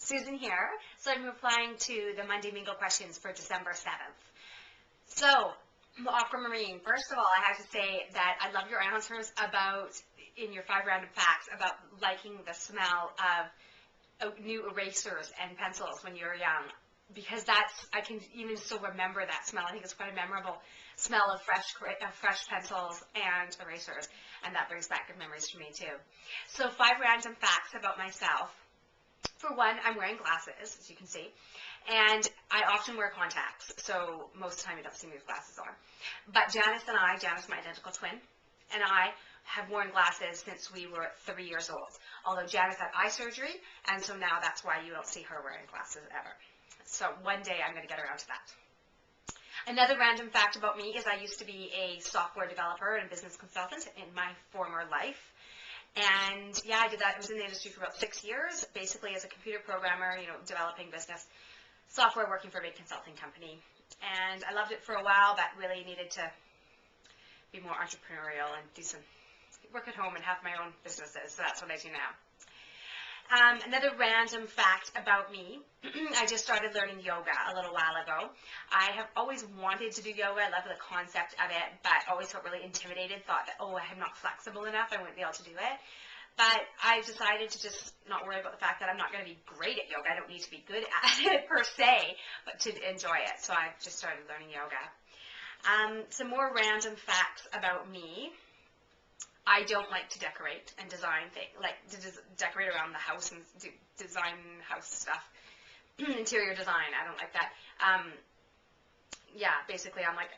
Susan here. So I'm replying to the Monday Mingle questions for December 7th. So, Aquamarine, first of all, I have to say that I love your answers about, in your 5 random facts, about liking the smell of new erasers and pencils when you were young. Because I can even still remember that smell. I think it's quite a memorable smell of fresh pencils and erasers. And that brings back good memories for me too. So 5 random facts about myself. For one, I'm wearing glasses, as you can see, and I often wear contacts, so most of the time you don't see me with glasses on. But Janice, my identical twin, and I have worn glasses since we were 3 years old, although Janice had eye surgery, and so now that's why you don't see her wearing glasses ever. So one day I'm going to get around to that. Another random fact about me is I used to be a software developer and business consultant in my former life. And yeah, I did that. I was in the industry for about 6 years, basically as a computer programmer, developing business software, working for a big consulting company. And I loved it for a while, but really needed to be more entrepreneurial and do some work at home and have my own businesses. So that's what I do now. Another random fact about me, I just started learning yoga a little while ago. I have always wanted to do yoga. I love the concept of it, but always felt really intimidated, thought that, I'm not flexible enough, I wouldn't be able to do it. But I've decided to just not worry about the fact that I'm not going to be great at yoga. I don't need to be good at it per se, but to enjoy it. So I've just started learning yoga. Some more random facts about me. I don't like to decorate and design things, like to decorate around the house and design house stuff. Interior design, I don't like that. Yeah, basically I'm like,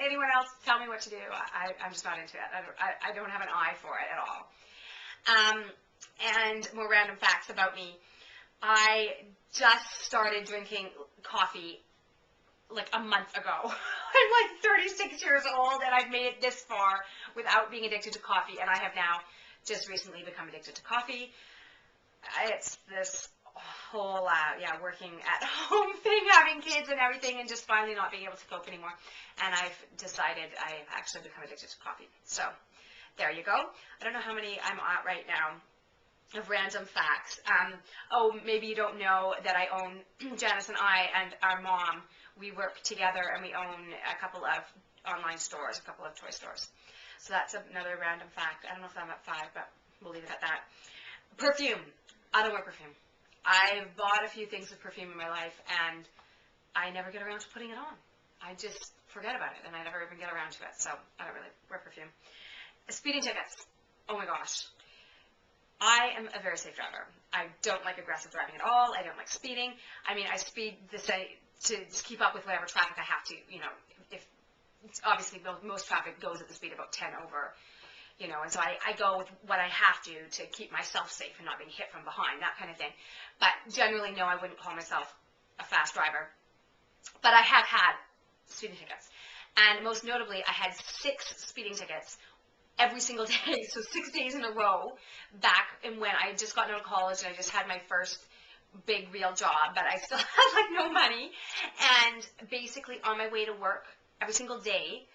anyone else tell me what to do? I'm just not into it. I don't have an eye for it at all. And more random facts about me. I just started drinking coffee like a month ago. I'm like 36 years old and I've made it this far without being addicted to coffee, and I have now just recently become addicted to coffee. It's this whole, working at home thing, having kids and everything, and just finally not being able to cope anymore. And I've decided I've actually become addicted to coffee. So there you go. I don't know how many I'm at right now of random facts. Maybe you don't know that I own, Janice and I and our mom, we work together and we own a couple of online stores, a couple of toy stores. So that's another random fact. I don't know if I'm at 5, but we'll leave it at that. Perfume. I don't wear perfume. I've bought a few things of perfume in my life and I never get around to putting it on. I just forget about it and I never even get around to it. So I don't really wear perfume. Speeding tickets. Oh my gosh. I am a very safe driver. I don't like aggressive driving at all. I don't like speeding. I mean, I speed to keep up with whatever traffic I have to, if obviously most traffic goes at the speed about 10 over, and so I go with what I have to keep myself safe and not being hit from behind, that kind of thing. But generally, no, I wouldn't call myself a fast driver. But I have had speeding tickets. And most notably, I had 6 speeding tickets every single day, so 6 days in a row, back in when I just got out of college and I just had my first big real job, but I still had like no money. And basically on my way to work every single day,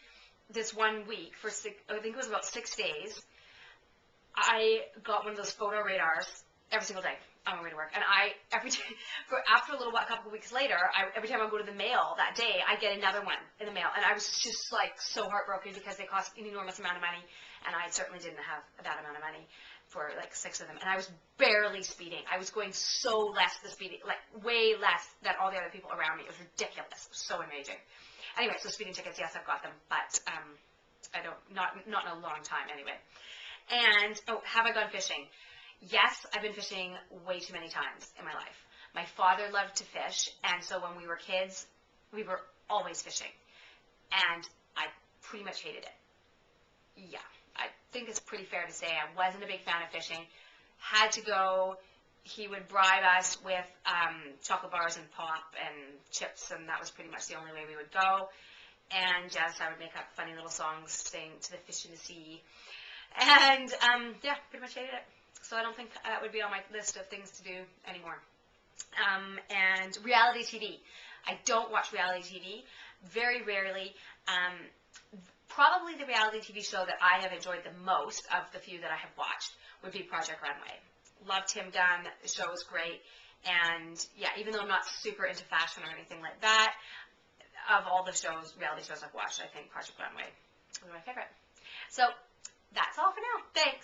this one week for I think it was about 6 days, I got one of those photo radars every single day on my way to work. And after a little while, a couple of weeks later, every time I go to the mail that day, I get another one in the mail. And I was just like so heartbroken because they cost an enormous amount of money, and I certainly didn't have that amount of money for like 6 of them. And I was barely speeding. I was going so less the speeding, like way less than all the other people around me. It was ridiculous. It was so amazing. Anyway, so speeding tickets, yes, I've got them, but I don't, not in a long time anyway. And, have I gone fishing? Yes, I've been fishing way too many times in my life. My father loved to fish, and so when we were kids, we were always fishing. And I pretty much hated it. Yeah, I think it's pretty fair to say I wasn't a big fan of fishing. Had to go. He would bribe us with chocolate bars and pop and chips, and that was pretty much the only way we would go. And yes, I would make up funny little songs saying to the fish in the sea. And yeah, pretty much hated it. So I don't think that would be on my list of things to do anymore. And reality TV. I don't watch reality TV. Very rarely. Probably the reality TV show that I have enjoyed the most of the few that I have watched would be Project Runway. Love Tim Gunn. The show is great. And yeah, even though I'm not super into fashion or anything like that, of all the shows, reality shows I've watched, I think Project Runway was my favorite. So that's all for now. Thanks.